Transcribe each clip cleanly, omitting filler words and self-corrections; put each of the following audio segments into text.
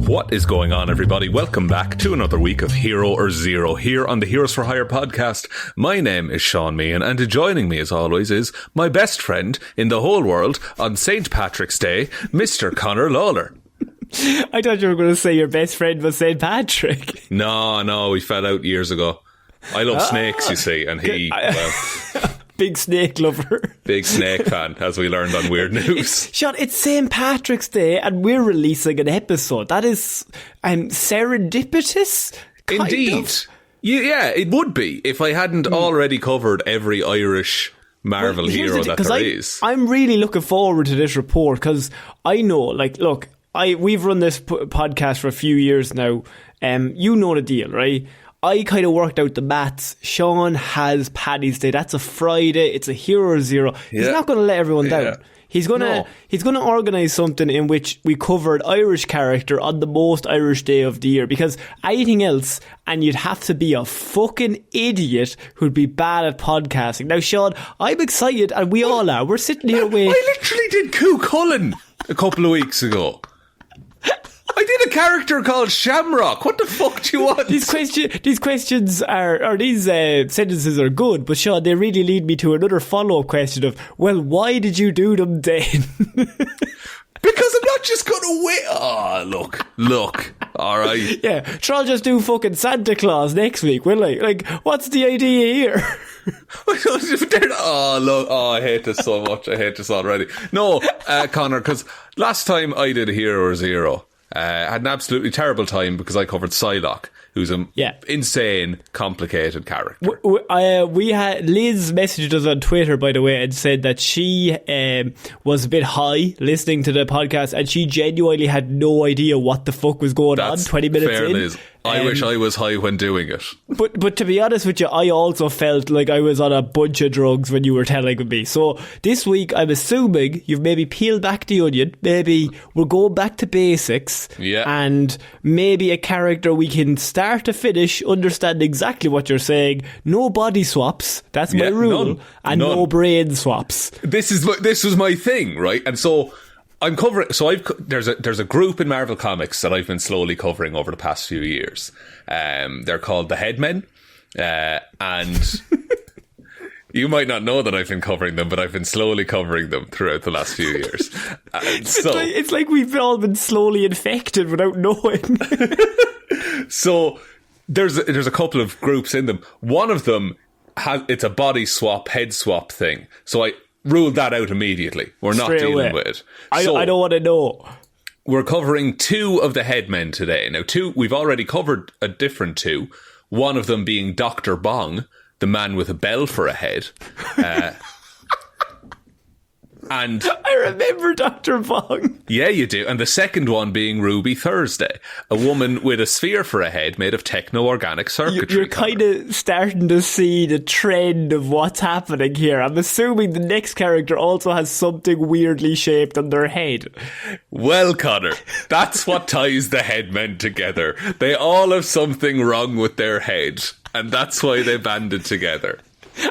What is going on, everybody? Welcome back to another week of Hero or Zero here on the Heroes for Hire podcast. My name is Shaun Meehan, and joining me as always is my best friend in the whole world on St. Patrick's Day, Mr. Conor Lawler. I thought you were going to say your best friend was St. Patrick. No, we fell out years ago. I love snakes, you see, and he, well... Big snake lover. Big snake fan, as we learned on Weird News. Seán, it's St. Patrick's Day and we're releasing an episode. That is serendipitous. Indeed. Yeah, it would be if I hadn't already covered every Irish Marvel hero that there is. I'm really looking forward to this report because I know, we've run this podcast for a few years now. You know the deal, right? I kind of worked out the maths. Seán has Paddy's Day. That's a Friday. It's a Hero or Zero. He's not going to let everyone down. He's gonna organise something in which we covered Irish character on the most Irish day of the year, because anything else and you'd have to be a fucking idiot who'd be bad at podcasting. Now, Seán, I'm excited and we all are. We're sitting here waiting. I literally did Cú Chulainn a couple of weeks ago. I did a character called Shamrock. What the fuck do you want? These questions these sentences are good, but Seán, they really lead me to another follow-up question of, well, why did you do them then? Because I'm not just going to wait. Oh, look. All right. Yeah, try just do fucking Santa Claus next week, will I? Like, what's the idea here? I hate this so much. I hate this already. No, Conor, because last time I did a Hero or Zero, I had an absolutely terrible time because I covered Psylocke, who's an insane, complicated character. We had Liz messaged us on Twitter, by the way, and said that she was a bit high listening to the podcast, and she genuinely had no idea what the fuck was going on 20 minutes fair, in. Liz. I wish I was high when doing it. But to be honest with you, I also felt like I was on a bunch of drugs when you were telling me. So this week, I'm assuming you've maybe peeled back the onion. Maybe we're going back to basics. Yeah. And maybe a character we can start to finish understand exactly what you're saying. No body swaps. That's my rule. None. And no brain swaps. This was my thing, right? And so I'm covering. So there's a group in Marvel Comics that I've been slowly covering over the past few years. They're called the Headmen, and you might not know that I've been covering them, but I've been slowly covering them throughout the last few years. It's like we've all been slowly infected without knowing. So there's a couple of groups in them. One of them it's a body swap, head swap thing. So I ruled that out immediately. We're not dealing with it. I don't want to know. We're covering two of the Headmen today. Now, we've already covered a different two. One of them being Dr. Bong, the man with a bell for a head. And I remember Dr. Bong. Yeah, you do. And the second one being Ruby Thursday, a woman with a sphere for a head made of techno-organic circuitry. You're kind of starting to see the trend of what's happening here. I'm assuming the next character also has something weirdly shaped on their head. Well, Conor, that's what ties the Headmen together. They all have something wrong with their head, and that's why they banded together.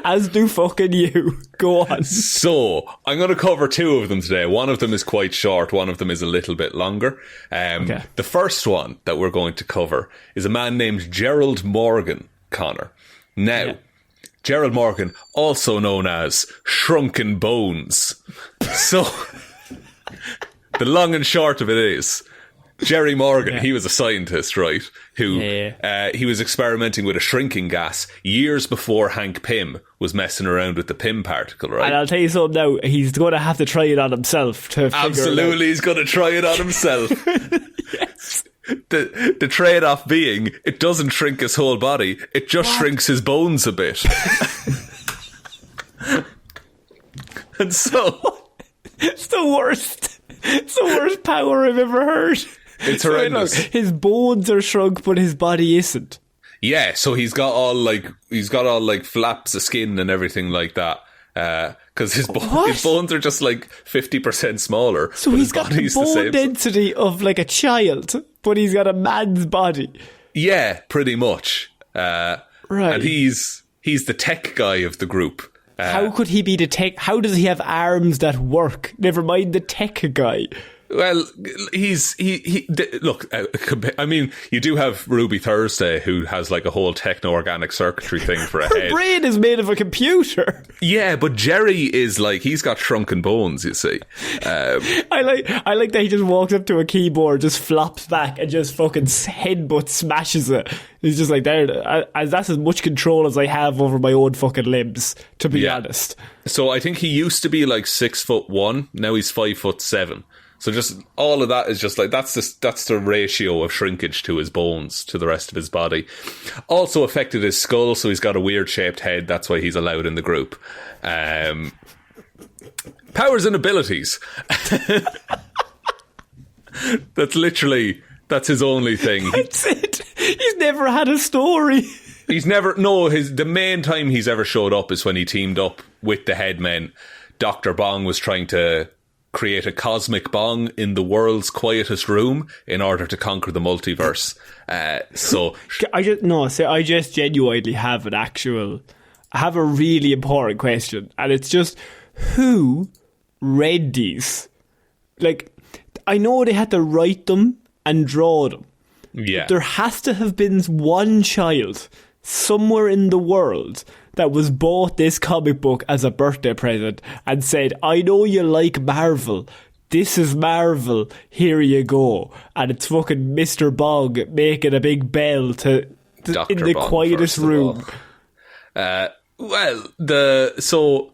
As do fucking you. Go on. So, I'm going to cover two of them today. One of them is quite short. One of them is a little bit longer. Okay. The first one that we're going to cover is a man named Gerald Morgan, Conor. Now, Gerald Morgan, also known as Shrunken Bones. So, the long and short of it is, Jerry Morgan, he was a scientist, right? Who he was experimenting with a shrinking gas years before Hank Pym was messing around with the Pym particle, right? And I'll tell you something now, he's going to have to try it on himself to figure Absolutely, it out. He's going to try it on himself. Yes. The trade-off being, it doesn't shrink his whole body, it just shrinks his bones a bit. And so... It's the worst. It's the worst power I've ever heard. It's horrendous. So, his bones are shrunk, but his body isn't. Yeah, so he's got all flaps of skin and everything like that. Because his bones are just like 50% smaller. So he's got the bone density of like a child, but he's got a man's body. Yeah, pretty much. Right. And he's the tech guy of the group. How could he be the tech? How does he have arms that work? Never mind the tech guy. Well, look, I mean, you do have Ruby Thursday, who has like a whole techno-organic circuitry thing for a head. Her brain is made of a computer. Yeah, but Jerry is like, he's got shrunken bones, you see. I like that he just walks up to a keyboard, just flops back and just fucking headbutt smashes it. He's just like, that's as much control as I have over my own fucking limbs, to be honest. So I think he used to be like 6'1", now he's 5'7". So just all of that is just like, that's the ratio of shrinkage to his bones to the rest of his body. Also affected his skull, so he's got a weird shaped head. That's why he's allowed in the group. Powers and abilities. That's his only thing. That's it. He's never had a story. The main time he's ever showed up is when he teamed up with the Headmen. Dr. Bong was trying to create a cosmic bong in the world's quietest room in order to conquer the multiverse. I just genuinely have a really important question, and it's just, who read these? Like, I know they had to write them and draw them. Yeah. There has to have been one child somewhere in the world that was bought this comic book as a birthday present and said, I know you like Marvel. This is Marvel. Here you go. And it's fucking Mr. Bog making a big bell in the Bong, quietest room. So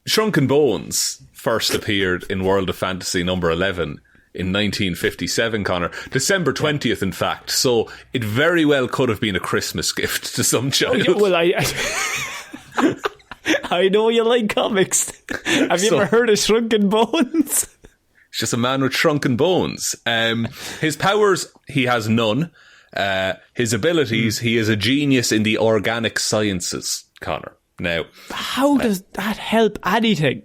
Shrunken Bones first appeared in World of Fantasy number 11 in 1957, Conor. December 20th, in fact. So it very well could have been a Christmas gift to some child. Oh, yeah, well, I know you like comics. Have you ever heard of Shrunken Bones? It's just a man with shrunken bones. His powers, he has none. His abilities, he is a genius in the organic sciences, Conor. Now, how does that help anything?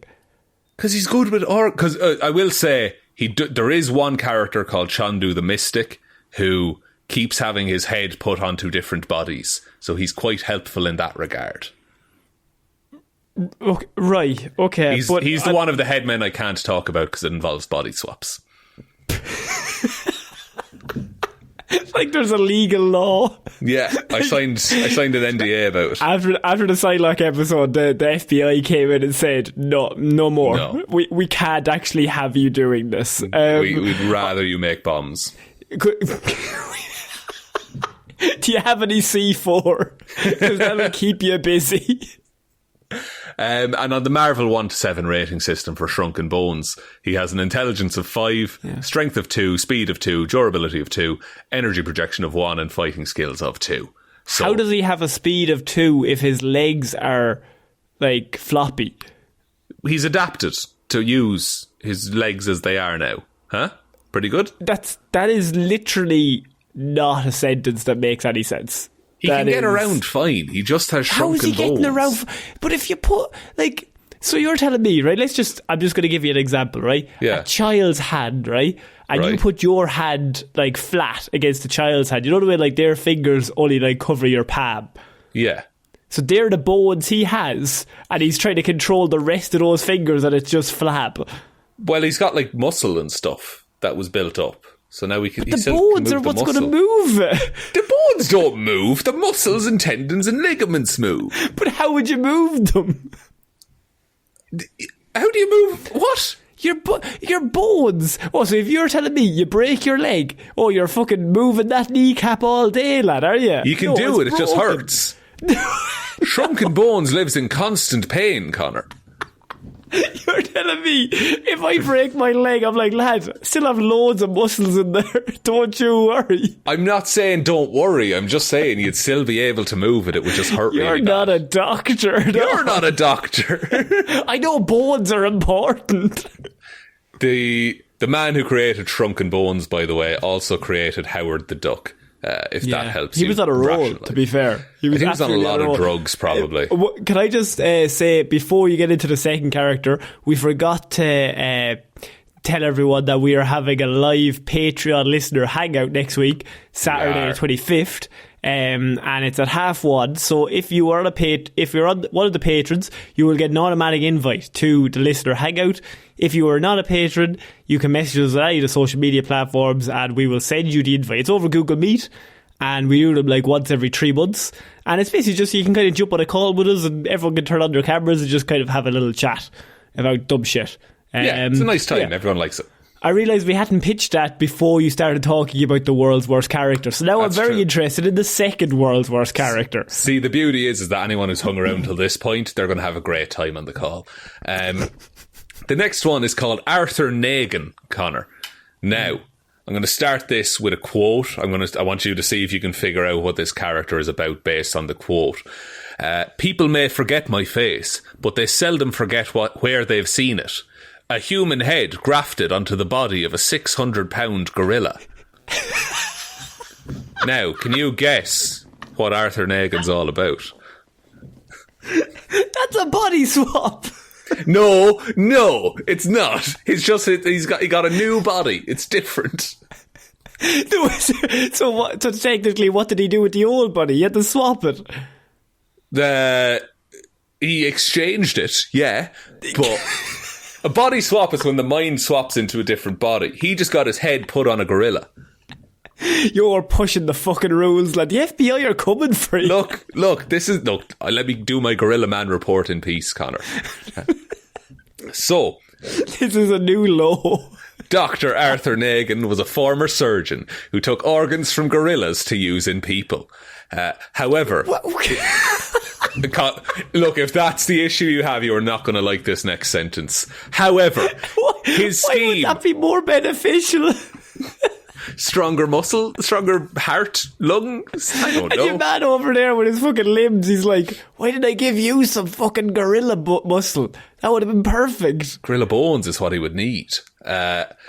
Because he's good with Because I will say, there is one character called Chandu the Mystic who keeps having his head put onto different bodies. So he's quite helpful in that regard. Okay, right, okay. He's the one of the Headmen I can't talk about because it involves body swaps. Like there's a legal law. Yeah, I signed an NDA about it. After the Psylocke episode, the FBI came in and said, no more. No. We can't actually have you doing this. We'd rather you make bombs. Do you have any C4? Because that'll keep you busy. And on the Marvel 1-7 rating system for Shrunken Bones, he has an intelligence of 5, strength of 2, speed of 2, durability of 2, energy projection of 1, and fighting skills of 2. So, how does he have a speed of 2 if his legs are, like, floppy? He's adapted to use his legs as they are now. Huh? Pretty good? That is literally not a sentence that makes any sense. He can get around fine. He just has shrunken bones. How is he getting around? But if you put, like... So you're telling me, right? I'm just going to give you an example, right? Yeah. A child's hand, right? And you put your hand, like, flat against the child's hand. You know the way, like, their fingers only, like, cover your palm? Yeah. So they're the bones he has, and he's trying to control the rest of those fingers, and it's just flab. Well, he's got, like, muscle and stuff that was built up. So now the bones are what's going to move it. The bones don't move. The muscles and tendons and ligaments move. But how would you move them? How do you move? What? Your bones. Oh, so if you're telling me you break your leg, you're fucking moving that kneecap all day, lad, are you? You can do it. It just hurts. Shrunken Bones lives in constant pain, Conor. You're telling me if I break my leg, I'm like, lad, still have loads of muscles in there. Don't you worry. I'm not saying don't worry. I'm just saying you'd still be able to move it. It would just hurt You're really not bad. A doctor. No. You're not a doctor. I know bones are important. The man who created Shrunken Bones, by the way, also created Howard the Duck. If that helps you. He was on a roll, to be fair. He was on a lot of drugs, probably. Can I just say, before you get into the second character, we forgot to tell everyone that we are having a live Patreon listener hangout next week, Saturday the 25th. and it's at £1. So if you are if you're one of the patrons, you will get an automatic invite to the listener hangout. If you are not a patron, you can message us on any of the social media platforms, and we will send you the invite. It's over Google Meet, and we do them like once every 3 months. And it's basically just you can kind of jump on a call with us, and everyone can turn on their cameras and just kind of have a little chat about dumb shit. It's a nice time. Everyone likes it. I realised we hadn't pitched that before you started talking about the world's worst character. So now I'm very interested in the second world's worst character. See, the beauty is that anyone who's hung around till this point, they're going to have a great time on the call. The next one is called Arthur Negan, Conor. Now, I'm going to start this with a quote. I want you to see if you can figure out what this character is about based on the quote. People may forget my face, but they seldom forget where they've seen it. A human head grafted onto the body of a 600-pound gorilla. Now, can you guess what Arthur Negan's all about? That's a body swap. No, it's not. He got a new body. It's different. So technically, what did he do with the old body? He had to swap it. He exchanged it, yeah, but a body swap is when the mind swaps into a different body. He just got his head put on a gorilla. You're pushing the fucking rules, like the FBI are coming for you. Look, let me do my Gorilla Man report in peace, Conor. So, this is a new law. Dr. Arthur Negan was a former surgeon who took organs from gorillas to use in people. However, look, if that's the issue you have, you are not going to like this next sentence. However, his scheme... Why would that be more beneficial? Stronger muscle, stronger heart, lungs. I don't know. And your man over there with his fucking limbs, he's like, why did I give you some fucking gorilla muscle? That would have been perfect. Gorilla bones is what he would need.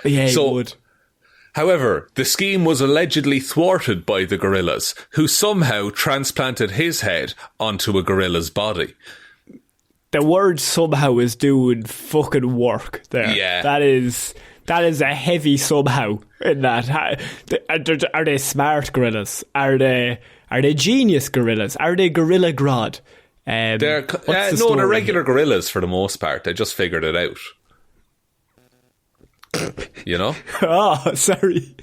He would. However, the scheme was allegedly thwarted by the gorillas, who somehow transplanted his head onto a gorilla's body. The word somehow is doing fucking work there. Yeah. That is a heavy somehow in that. Are they smart gorillas? Are they genius gorillas? Are they gorilla grod? They're regular gorillas for the most part. They just figured it out. You know? Oh, sorry.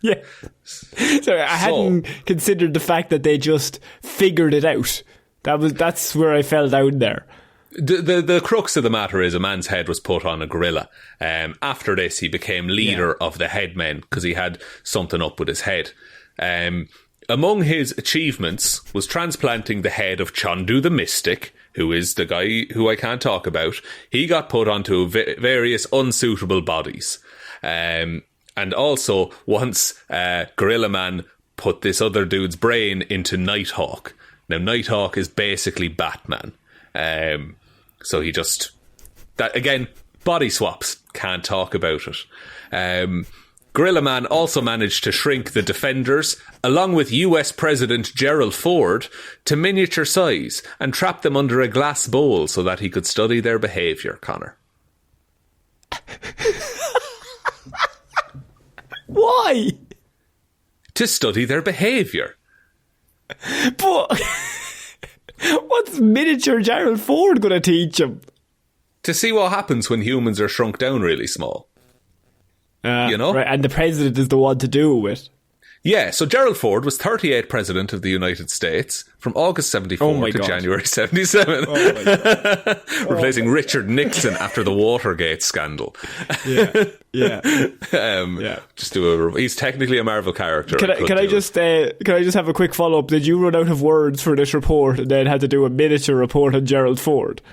Yeah. Sorry, I hadn't considered the fact that they just figured it out. That's where I fell down there. The crux of the matter is a man's head was put on a gorilla. After this, he became leader of the Headmen because he had something up with his head. Among his achievements was transplanting the head of Chandu the Mystic, who is the guy who I can't talk about. He got put onto various unsuitable bodies. And also, once Gorilla Man put this other dude's brain into Nighthawk. Now, Nighthawk is basically Batman. So he just... that again, body swaps. Can't talk about it. Gorilla Man also managed to shrink the Defenders, along with US President Gerald Ford, to miniature size and trap them under a glass bowl so that he could study their behaviour, Conor. Why? To study their behaviour. But what's miniature Gerald Ford going to teach him? To see what happens when humans are shrunk down really small. You know? Right, and the president is the one to do it with. Yeah, so Gerald Ford was 38th President of the United States from August 74 to January 77. Oh my God. Replacing Richard Nixon after the Watergate scandal. Yeah. He's technically a Marvel character. Can I just have a quick follow-up? Did you run out of words for this report and then had to do a miniature report on Gerald Ford?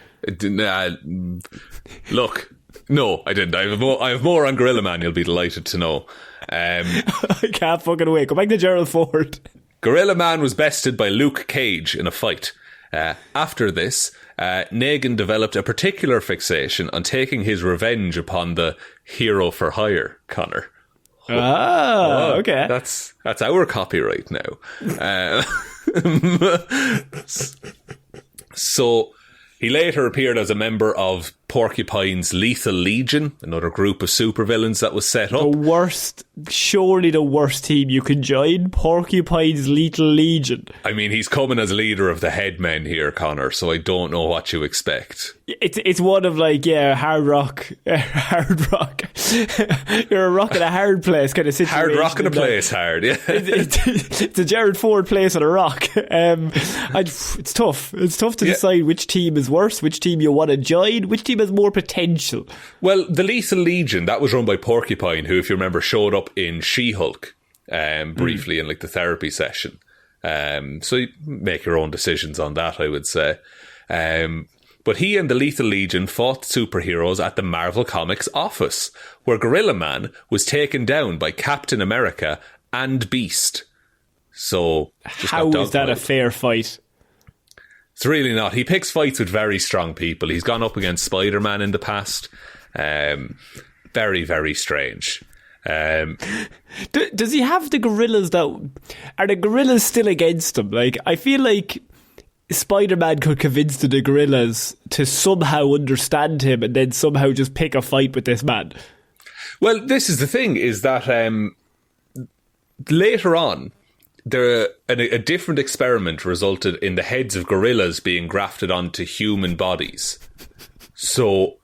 Look... No, I didn't. I have more on Gorilla Man, you'll be delighted to know. I can't fucking wait. Go back to Gerald Ford. Gorilla Man was bested by Luke Cage in a fight. After this, Negan developed a particular fixation on taking his revenge upon the hero for hire, Conor. Okay. That's our copyright now. So... he later appeared as a member of Porcupine's Lethal Legion, another group of supervillains that was set up. Surely the worst team you could join, Porcupine's Lethal Legion. I mean, he's coming as leader of the Headmen here, Conor, so I don't know what you expect. It's one of hard rock. You're a rock in a hard place kind of situation. Hard rock in a place, hard, yeah. It's a Jared Ford place on a rock. It's tough. It's tough to decide which team is worse, which team you want to join, which team has more potential. Well, the Lethal Legion, that was run by Porcupine, who, if you remember, showed up in She-Hulk briefly in the therapy session. So you make your own decisions on that, I would say. But he and the Lethal Legion fought superheroes at the Marvel Comics office, where Gorilla Man was taken down by Captain America and Beast. So, how is that a fair fight? It's really not. He picks fights with very strong people. He's gone up against Spider-Man in the past. Very, very strange. Does he have the gorillas that... Are the gorillas still against him? I feel like Spider-Man could convince the gorillas to somehow understand him and then somehow just pick a fight with this man. Well, this is the thing, is that later on, a different experiment resulted in the heads of gorillas being grafted onto human bodies. So,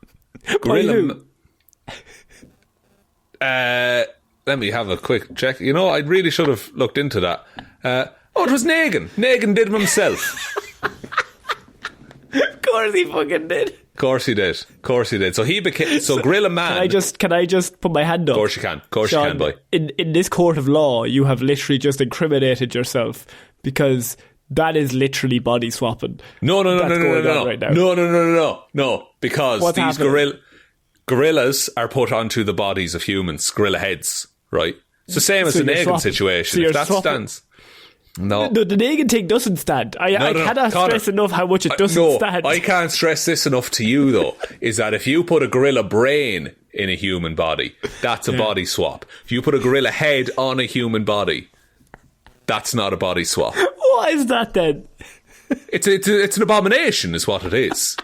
gorilla... let me have a quick check. I really should have looked into that. It was Negan. Negan did them himself. Of course he fucking did. Of course he did. So he became... So Gorilla Man... Can I just put my hand up? Of course you can. Sean, boy. In this court of law, you have literally just incriminated yourself, because that is literally body swapping. No. Right now. No. Because what's these gorillas are put onto the bodies of humans, gorilla heads, right? It's the same as the Negan situation. If that stands... No, the Negan thing doesn't stand. I cannot stress enough how much it doesn't stand. I can't stress this enough to you, though, is that if you put a gorilla brain in a human body, that's a body swap. If you put a gorilla head on a human body, that's not a body swap. What is that then? It's an abomination, is what it is.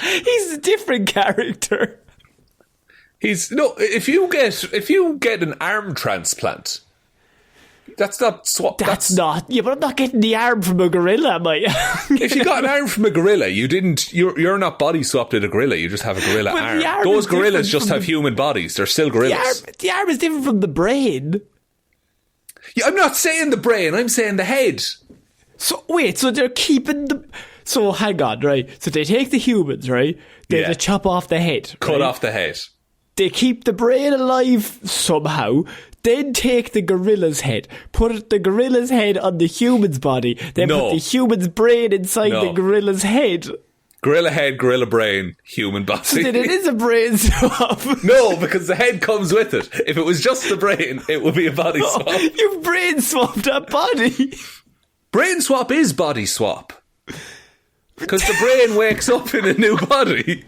He's a different character. If you get an arm transplant, that's not swap. That's not. Yeah, but I'm not getting the arm from a gorilla, am I? If you got an arm from a gorilla, you're not body swapped with a gorilla. You just have a gorilla arm. Those gorillas just have human bodies. They're still gorillas. The arm is different from the brain. Yeah, I'm not saying the brain. I'm saying the head. So wait. So they're keeping the. So hang on, right? So they take the humans, right? They chop off the head. Cut off the head. They keep the brain alive somehow, then take the gorilla's head, put the gorilla's head on the human's body, then put the human's brain inside the gorilla's head. Gorilla head, gorilla brain, human body. So then it is a brain swap. No, because the head comes with it. If it was just the brain, it would be a body swap. You've brain swapped that body. Brain swap is body swap. Because the brain wakes up in a new body.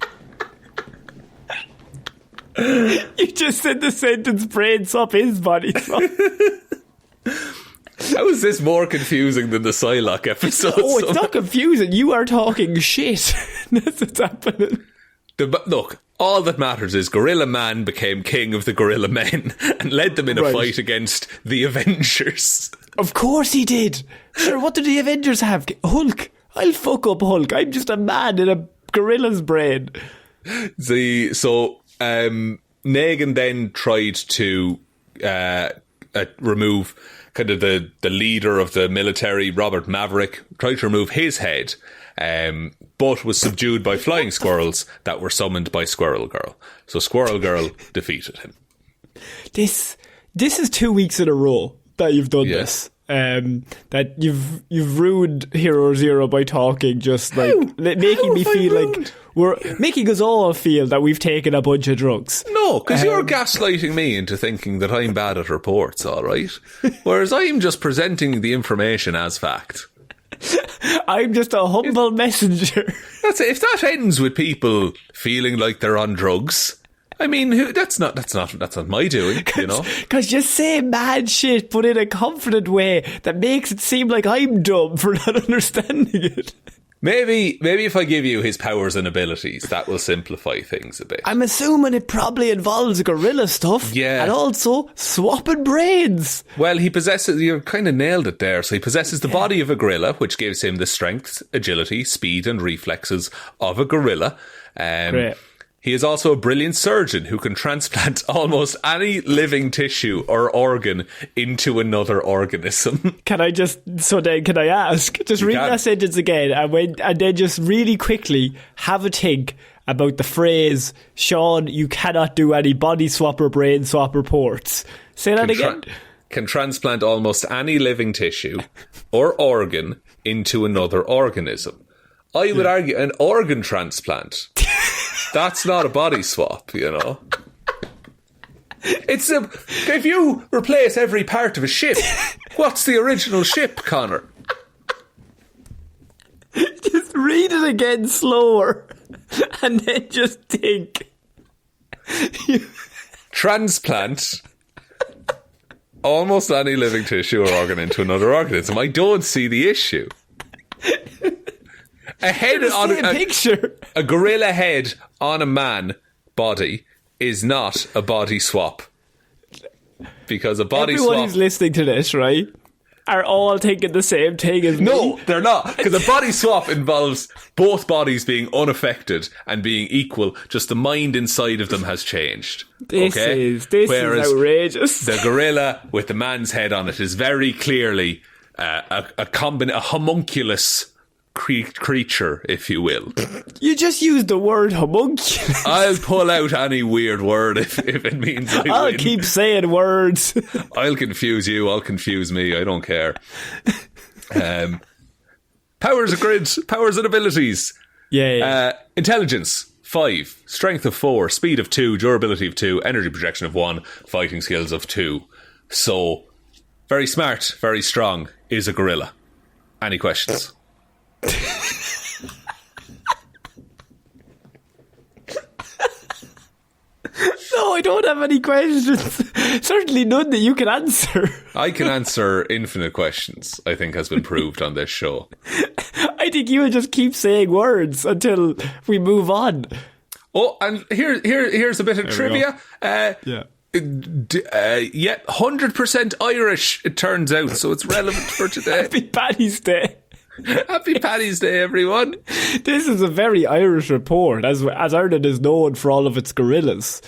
You just said the sentence brain swap is body swap. How is this more confusing than the Psylocke episode? Oh, it's not confusing. You are talking shit. That's what's happening. Look, all that matters is Gorilla Man became king of the Gorilla Men and led them in a fight against the Avengers. Of course he did. Sure, what did the Avengers have? Hulk. I'll fuck up Hulk. I'm just a man in a gorilla's brain. Negan then tried to remove kind of the leader of the military, Robert Maverick, tried to remove his head, but was subdued by flying squirrels that were summoned by Squirrel Girl. So Squirrel Girl defeated him. This is 2 weeks in a row that you've done this. That you've ruined Hero Zero by talking, just making me feel like we're making us all feel that we've taken a bunch of drugs. No, because you're gaslighting me into thinking that I'm bad at reports, all right? Whereas I'm just presenting the information as fact. I'm just a humble messenger. That's it. If that ends with people feeling like they're on drugs, I mean, that's not my doing, you know? Because you say mad shit, but in a confident way that makes it seem like I'm dumb for not understanding it. Maybe if I give you his powers and abilities, that will simplify things a bit. I'm assuming it probably involves gorilla stuff. Yeah. And also swapping brains. Well, he possesses, you kind of nailed it there. So he possesses the body of a gorilla, which gives him the strength, agility, speed and reflexes of a gorilla. Great. He is also a brilliant surgeon who can transplant almost any living tissue or organ into another organism. Can I ask? Just read that sentence again and then just really quickly have a think about the phrase, Sean, you cannot do any body swap or brain swap reports. Say that again. Can transplant almost any living tissue or organ into another organism. I would argue an organ transplant. That's not a body swap, you know. If you replace every part of a ship, what's the original ship, Conor? Just read it again slower and then just think. Transplant almost any living tissue or organ into another organism. I don't see the issue. A head on a picture. A gorilla head on a man body is not a body swap. Because a body swap... Everyone who's listening to this, right, are all thinking the same thing as me. No, they're not. Because a body swap involves both bodies being unaffected and being equal. Just the mind inside of them has changed. This is outrageous. The gorilla with the man's head on it is very clearly a homunculus creature, if you will. You just used the word homunculus. I'll pull out any weird word if it means I'll keep saying words. I'll confuse you, I'll confuse me, I don't care. Powers of grids, powers and abilities. Yeah. Intelligence 5, strength of 4, speed of 2, durability of 2, energy projection of 1, fighting skills of 2. So very smart, very strong, is a gorilla. Any questions? No, I don't have any questions. Certainly none that you can answer. I can answer infinite questions, I think has been proved on this show. I think you would just keep saying words until we move on. Oh, and here's a bit of trivia. 100% Irish, it turns out, so it's relevant for today. Happy Paddy's Day. Happy Paddy's Day, everyone. This is a very Irish report, as Ireland is known for all of its gorillas.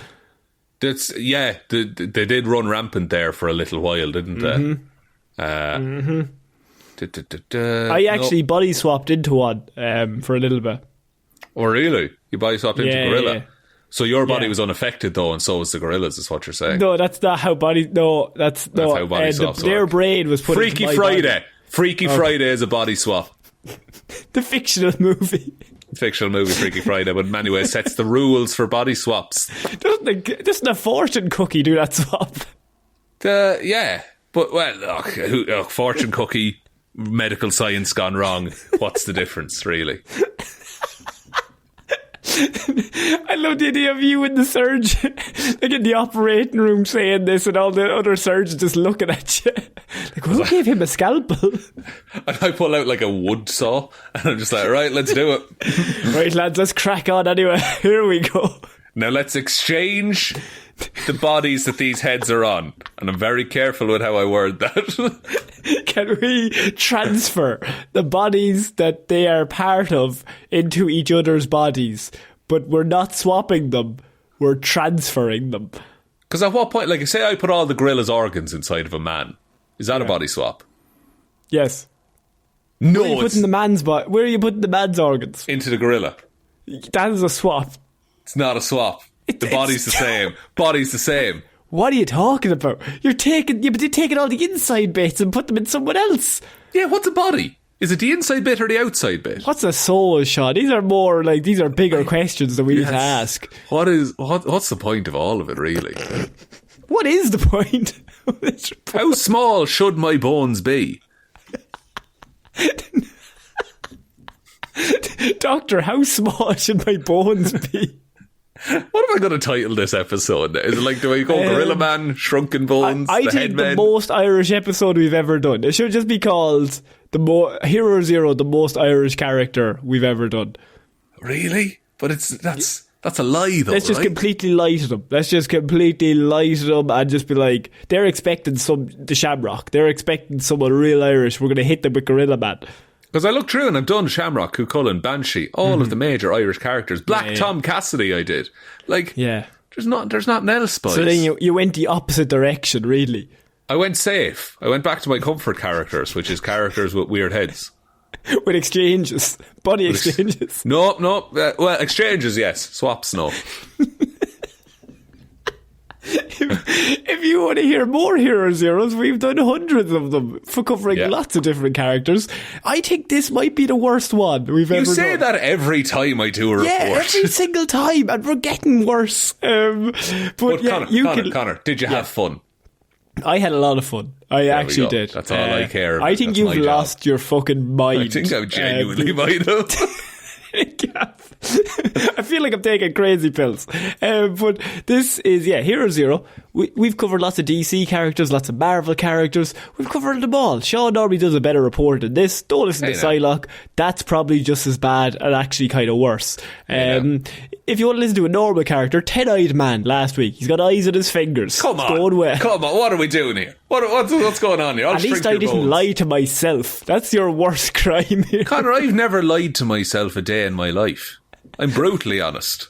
They did run rampant there for a little while, didn't they? I actually body swapped into one for a little bit. Oh, really? You body swapped into gorilla? Yeah. So your body was unaffected, though, and so was the gorillas, is what you're saying? No, that's not how body... No, that's how body swaps their work. brain was put Freaky into my Friday. body. Freaky Friday is a body swap. The fictional movie. Fictional movie Freaky Friday, but in many ways sets the rules for body swaps. Doesn't a fortune cookie do that swap? Yeah. But, well, look, fortune cookie, medical science gone wrong. What's the difference, really? I love the idea of you and the surgeon, like in the operating room, saying this, and all the other surgeons just looking at you. Like, who gave him a scalpel? And I pull out like a wood saw, and I'm just like, right, let's do it. Right, lads, let's crack on anyway. Here we go. Now let's exchange the bodies that these heads are on. And I'm very careful with how I word that. Can we transfer the bodies that they are part of into each other's bodies? But we're not swapping them, we're transferring them. Because at what point, like, say I put all the gorilla's organs inside of a man. Is that a body swap? Yes. No, where are you putting the man's organs? Into the gorilla. That is a swap. It's not a swap. The body's the same. Body's the same. What are you talking about? You're taking all the inside bits and put them in someone else. Yeah, what's a body? Is it the inside bit or the outside bit? What's a soul, Sean? These are bigger questions that we need to ask. What's the point of all of it, really? What is the point? How small should my bones be? Doctor, how small should my bones be? What am I going to title this episode? Is it like, do I go Gorilla Man, Shrunken Bones, I the think Headmen? the most Irish episode we've ever done. It should just be called Hero Zero, the most Irish character we've ever done. Really? But that's a lie, though. Let's just completely lie to them. Let's just completely lie to them and just be like, they're expecting the Shamrock. They're expecting someone real Irish. We're going to hit them with Gorilla Man. Because I looked through and I've done Shamrock, Cuchulainn, Banshee, all of the major Irish characters. Black Tom Cassidy I did. Like, there's nothing else, boys. So then you went the opposite direction, really. I went safe. I went back to my comfort characters, which is characters with weird heads. With exchanges. Body exchanges. No. Well, exchanges, yes. Swaps, no. If you want to hear more Hero Zeros, we've done hundreds of them for covering lots of different characters. I think this might be the worst one we've ever done. You say that every time I do a report. Yeah, every single time, and we're getting worse. But Conor, did you have fun? I had a lot of fun. I actually did. That's all I care about. I think you've lost your fucking mind. I think I genuinely might have. I feel like I'm taking crazy pills. But this is, Hero Zero. We've covered lots of DC characters, lots of Marvel characters. We've covered them all. Seán normally does a better report than this. Don't listen to Psylocke. That's probably just as bad and actually kind of worse. If you want to listen to a normal character, 10-eyed man last week. He's got eyes in his fingers. Come on. It's going well. Come on, what are we doing here? What's going on here? At least I didn't lie to myself. That's your worst crime here. Conor, I've never lied to myself a day in my life. I'm brutally honest.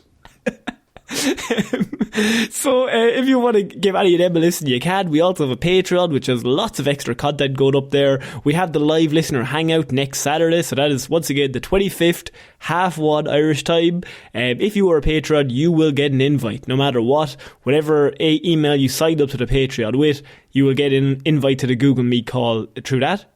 So if you want to give any of them a listen, you can. We also have a Patreon, which has lots of extra content going up there. We have the live listener hangout next Saturday, so that is once again the 25th, 1:30 Irish time. If you are a patron, you will get an invite no matter what. Whatever email you signed up to the Patreon with, you will get an invite to the Google Meet call through that.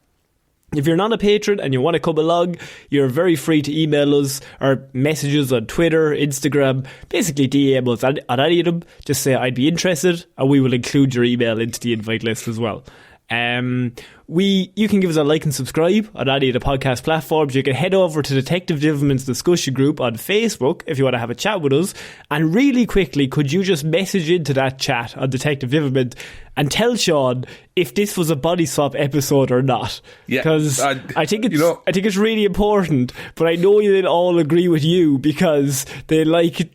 If you're not a patron and you want to come along, you're very free to email us or message us on Twitter, Instagram, basically DM us on any of them. Just say I'd be interested and we will include your email into the invite list as well. You can give us a like and subscribe on any of the podcast platforms. You can head over to Detective Divilment's discussion group on Facebook if you want to have a chat with us. And really quickly, could you just message into that chat on Detective Divilment and tell Seán if this was a body swap episode or not? Because I think it's really important. But I know they'll all agree with you because they like I'm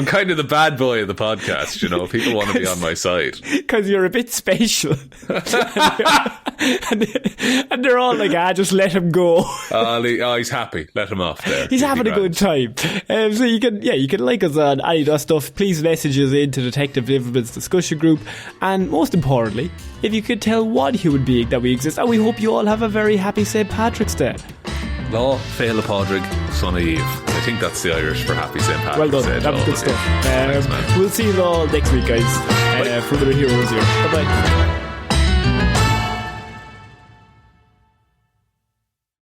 kind of the bad boy of the podcast. You know, people want to be on my side because you're a bit special. and they're all like, just let him go. He's happy. Let him off there. He's having a good time. So you can like us on any of that stuff. Please message us into Detective Divilment's discussion group. And most importantly, if you could tell one human being that we exist, and we hope you all have a very happy St. Patrick's Day. Lá Féile Pádraig, Son of Eve. I think that's the Irish for happy St. Patrick's Day. Well done, that was good stuff. We'll see you all next week, guys, for the Hero Zero. Bye bye.